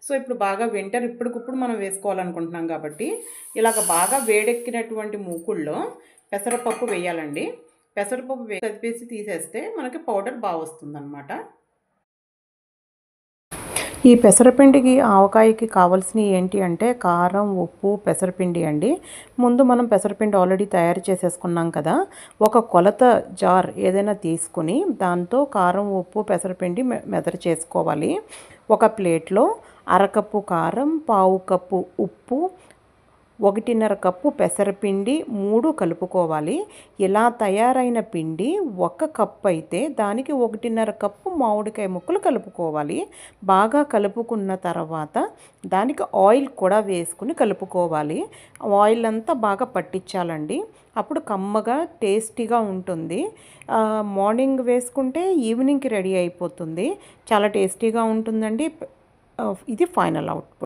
So ఇప్పుడు బాగా winter ఇప్పటికిప్పుడు మనం వేసుకోవాలనుకుంటున్నాం కాబట్టి ఇలాగ బాగా వేడెక్కినటువంటి మూకుల్లో పెసరపప్పు వేయాలండి. పెసరపప్పు కదిపేసి తీసేస్తే మనకి పౌడర్ బాగా వస్తుందన్నమాట. ఈ పెసరపిండికి ఆవకాయకి కావాల్సినవి ఏంటి అంటే కారం, ఉప్పు, పెసరపిండి అండి. ముందు మనం పెసరపిండి ఆల్రెడీ తయారు చేసేసుకున్నాం కదా, ఒక కొలత జార్ ఏదైనా తీసుకుని దాంతో కారం, ఉప్పు, పెసరపిండి మెదరు చేసుకోవాలి. ఒక ప్లేట్లో అరకప్పు కారం, పావు కప్పు ఉప్పు, 1.5 కప్పు పెసరపిండి 3 కలుపుకోవాలి. ఇలా తయారైన పిండి 1 కప్పు అయితే దానికి 1.5 కప్పు మామిడికాయ ముక్కలు కలుపుకోవాలి. బాగా కలుపుకున్న తర్వాత దానికి ఆయిల్ కూడా వేసుకుని కలుపుకోవాలి. ఆయిల్ అంతా బాగా పట్టించాలండి. అప్పుడు కమ్మగా టేస్టీగా ఉంటుంది. మార్నింగ్ వేసుకుంటే ఈవినింగ్కి రెడీ అయిపోతుంది. చాలా టేస్టీగా ఉంటుందండి. ఇది ఫైనల్ అవుట్పుట్.